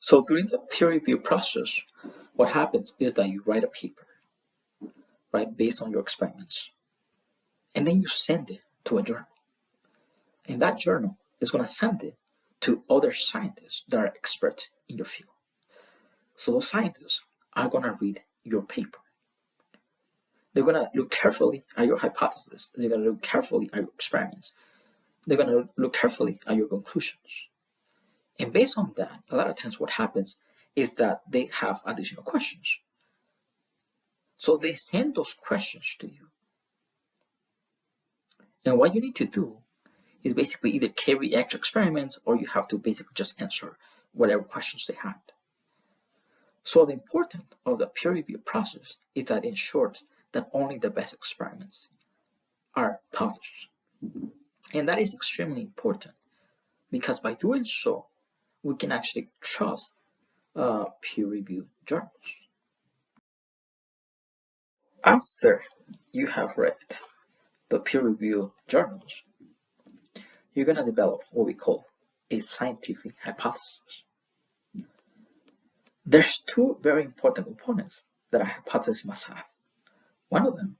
So during the peer review process, what happens is that you write a paper, right, based on your experiments, and then you send it to a journal. And that journal is going to send it to other scientists that are experts in your field. So those scientists are going to read your paper. They're going to look carefully at your hypothesis. They're going to look carefully at your experiments. They're going to look carefully at your conclusions. And based on that, a lot of times what happens is that they have additional questions. So they send those questions to you. And what you need to do is basically either carry extra experiments or you have to basically just answer whatever questions they had. So the importance of the peer review process is that it ensures that only the best experiments are published. And that is extremely important because by doing so, we can actually trust peer-reviewed journals. After you have read the peer-reviewed journals, you're going to develop what we call a scientific hypothesis. There's two very important components that a hypothesis must have. One of them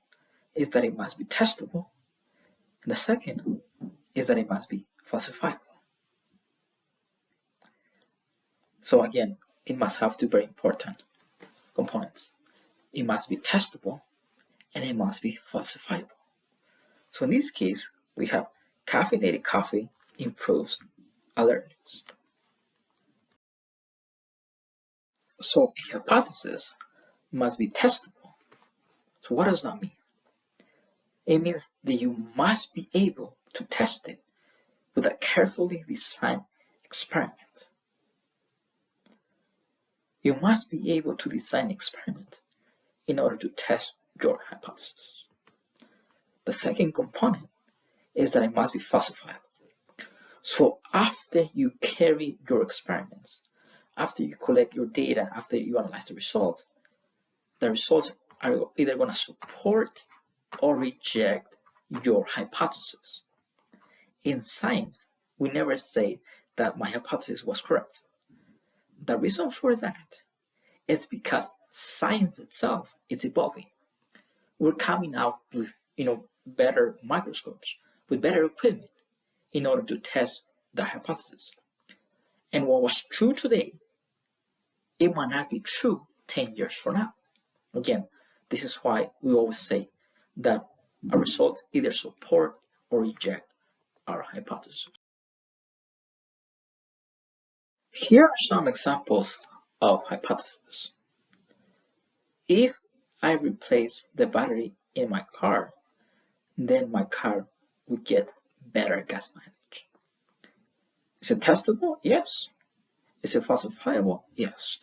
is that it must be testable, and the second is that it must be falsifiable. So again, it must have two very important components. It must be testable and it must be falsifiable. So in this case, we have caffeinated coffee improves alertness. So a hypothesis must be testable. So what does that mean? It means that you must be able to test it with a carefully designed experiment. You must be able to design an experiment in order to test your hypothesis. The second component is that it must be falsifiable. So after you carry your experiments, after you collect your data, after you analyze the results are either going to support or reject your hypothesis. In science, we never say that my hypothesis was correct. The reason for that is because science itself is evolving. We're coming out with better microscopes, with better equipment in order to test the hypothesis. And what was true today, it might not be true 10 years from now. Again, this is why we always say that our results either support or reject our hypothesis. Here are some examples of hypotheses. If I replace the battery in my car, then my car would get better gas mileage. Is it testable? Yes. Is it falsifiable? Yes.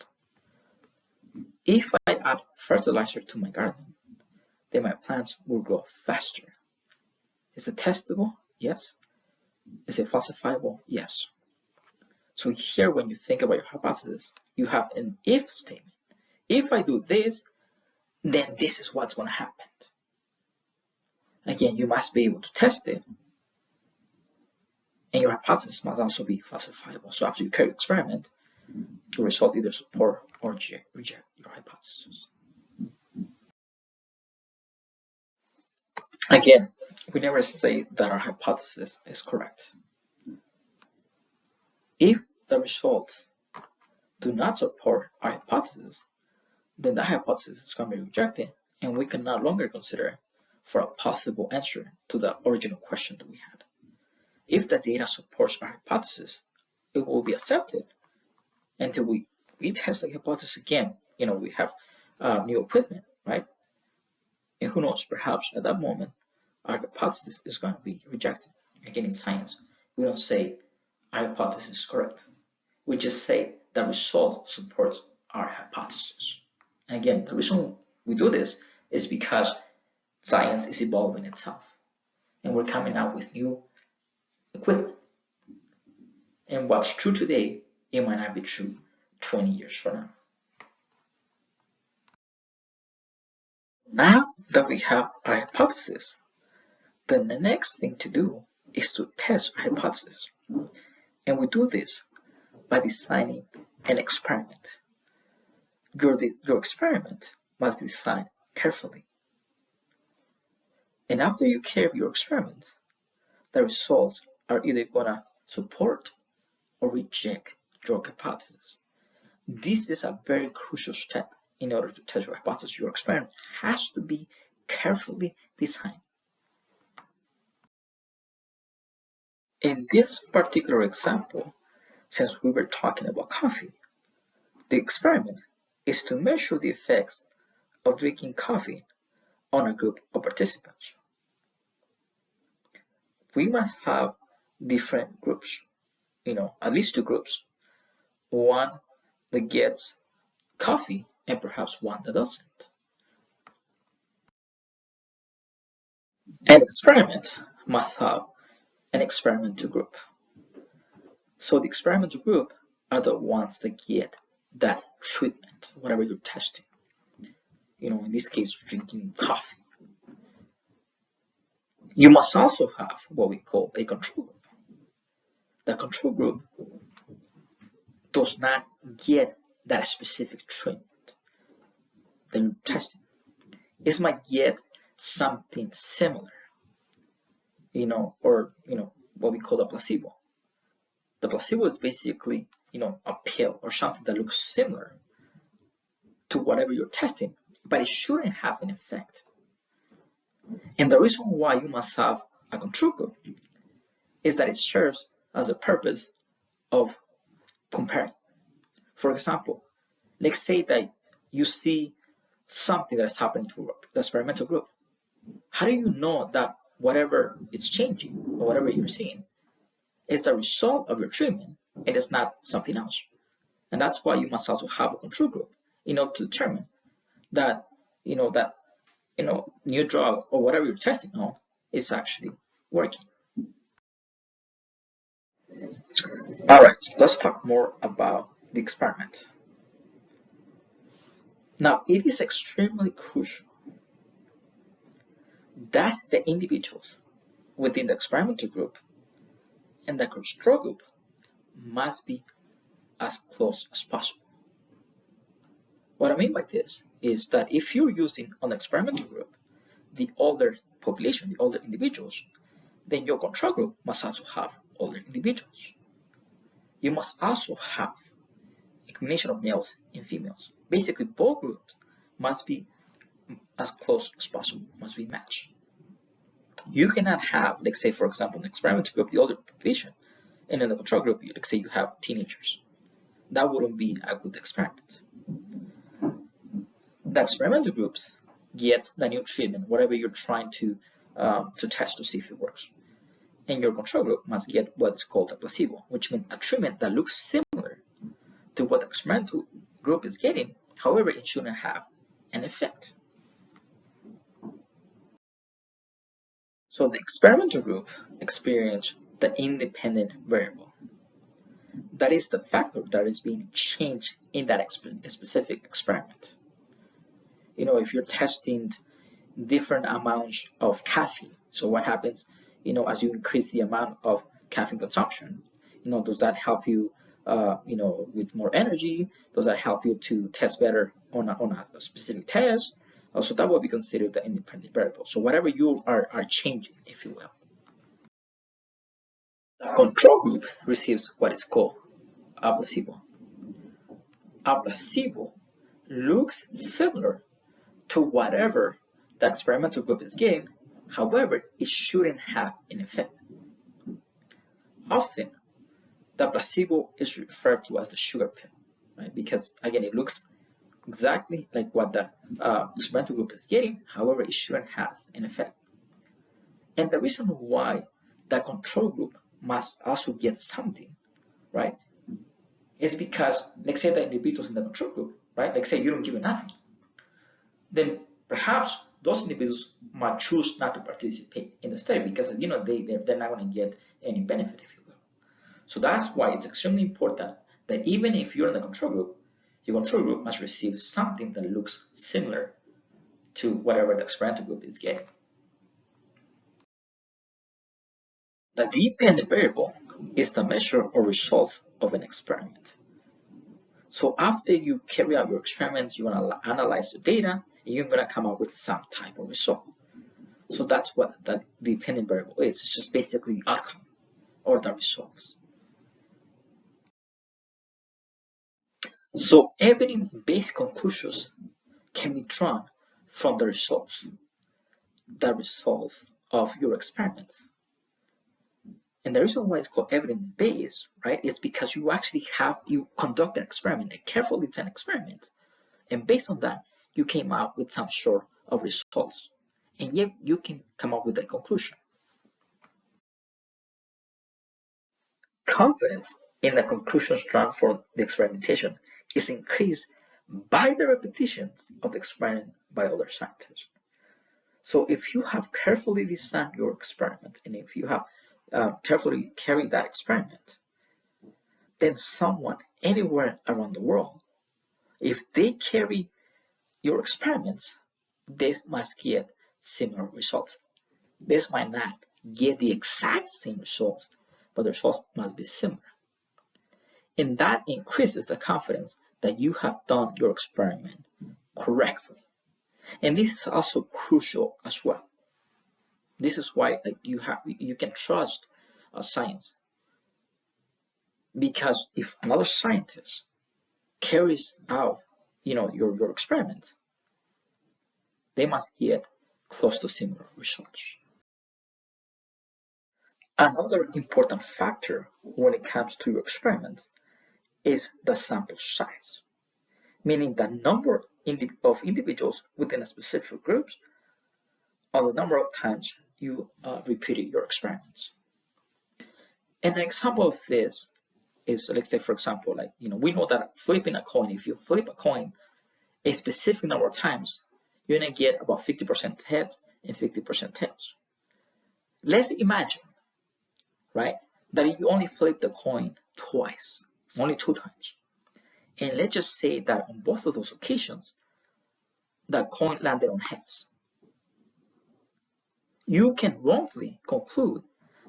If I add fertilizer to my garden, then my plants will grow faster. Is it testable? Yes. Is it falsifiable? Yes. So here, when you think about your hypothesis, you have an if statement. If I do this, then this is what's going to happen. Again, you must be able to test it, and your hypothesis must also be falsifiable. So after you carry the experiment, your results either support or reject your hypothesis. Again, we never say that our hypothesis is correct. If the results do not support our hypothesis, then the hypothesis is going to be rejected, and we can no longer consider it for a possible answer to the original question that we had. If the data supports our hypothesis, it will be accepted until we retest the hypothesis again. We have new equipment, right? And who knows, perhaps at that moment, our hypothesis is going to be rejected. Again, in science, we don't say our hypothesis is correct. We just say the result supports our hypothesis. And again, the reason we do this is because science is evolving itself, and we're coming out with new equipment. And what's true today, it might not be true 20 years from now. Now that we have our hypothesis, then the next thing to do is to test our hypothesis. And we do this by designing an experiment. Your experiment must be designed carefully. And after you carry your experiment, the results are either going to support or reject your hypothesis. This is a very crucial step in order to test your hypothesis. Your experiment has to be carefully designed. In this particular example, since we were talking about coffee, the experiment is to measure the effects of drinking coffee on a group of participants. We must have different groups, at least two groups. One that gets coffee and perhaps one that doesn't. An experiment must have an experimental group. So the experimental group are the ones that get that treatment, whatever you're testing. In this case, drinking coffee. You must also have what we call a control group. The control group does not get that specific treatment that you're testing. It might get something similar, or what we call the placebo. The placebo is basically, a pill or something that looks similar to whatever you're testing, but it shouldn't have an effect. And the reason why you must have a control group is that it serves as a purpose of comparing. For example, let's say that you see something that is happening to the experimental group. How do you know that whatever is changing or whatever you're seeing is the result of your treatment and it's not something else? And that's why you must also have a control group in order to determine that new drug or whatever you're testing on is actually working. All right, let's talk more about the experiment. Now, it is extremely crucial that the individuals within the experimental group and the control group must be as close as possible. What I mean by this is that if you're using an experimental group the older population, the older individuals, then your control group must also have older individuals. You must also have a combination of males and females. Basically, both groups must be as close as possible, must be matched. You cannot have, let's say, for example, an experimental group, the older population, and in the control group, let's say you have teenagers. That wouldn't be a good experiment. The experimental groups get the new treatment, whatever you're trying to test to see if it works. And your control group must get what is called a placebo, which means a treatment that looks similar to what the experimental group is getting. However, it shouldn't have an effect. So the experimental group experienced the independent variable. That is the factor that is being changed in that specific experiment. If you're testing different amounts of caffeine, so what happens, as you increase the amount of caffeine consumption, does that help you, with more energy? Does that help you to test better on a specific test? So that will be considered the independent variable. So whatever you are changing, if you will. The control group receives what is called a placebo. A placebo looks similar to whatever the experimental group is getting. However, it shouldn't have an effect. Often, the placebo is referred to as the sugar pill, right? Because again, it looks exactly like what the experimental group is getting. However, it shouldn't have an effect. And the reason why the control group must also get something, right, is because, let's say the individuals in the control group, right, let's say you don't give it nothing, then perhaps those individuals might choose not to participate in the study because they're not going to get any benefit, if you will. So that's why it's extremely important that even if you're in the control group, your control group must receive something that looks similar to whatever the experimental group is getting. The dependent variable is the measure or result of an experiment. So after you carry out your experiments, you want to analyze the data, and you're going to come up with some type of result. So that's what that dependent variable is. It's just basically the outcome or the results. So evidence-based conclusions can be drawn from the results of your experiments. And the reason why it's called evidence-based, right, is because you conduct an experiment, a carefully designed experiment, and based on that, you came out with some sort of results, and yet you can come up with a conclusion. Confidence in the conclusions drawn from the experimentation is increased by the repetition of the experiment by other scientists. So if you have carefully designed your experiment, and if you have carefully carried that experiment, then someone anywhere around the world, if they carry your experiments, they must get similar results. This might not get the exact same results, but the results must be similar. And that increases the confidence that you have done your experiment correctly. And this is also crucial as well. This is why you can trust science, because if another scientist carries out your experiment, they must get close to similar results. Another important factor when it comes to your experiments is the sample size, meaning the number of individuals within a specific group or the number of times you repeated your experiments. And an example of this is, let's say, for example, we know that flipping a coin, if you flip a coin a specific number of times, you're going to get about 50% heads and 50% tails. Let's imagine, right, that you only flip the coin twice, only 2 times. And let's just say that on both of those occasions, the coin landed on heads. You can wrongly conclude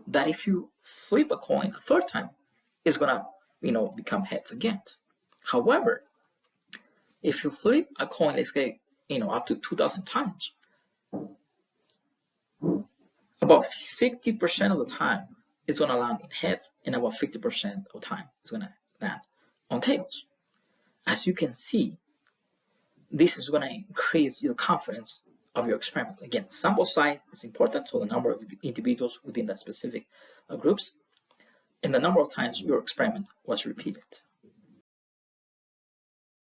that if you flip a coin a 3rd time, it's gonna, become heads again. However, if you flip a coin, let's say, up to 2,000 times, about 50% of the time it's gonna land in heads, and about 50% of the time it's gonna land on tails. As you can see, this is gonna increase your confidence of your experiment. Again, sample size is important, so the number of individuals within that specific groups, and the number of times your experiment was repeated.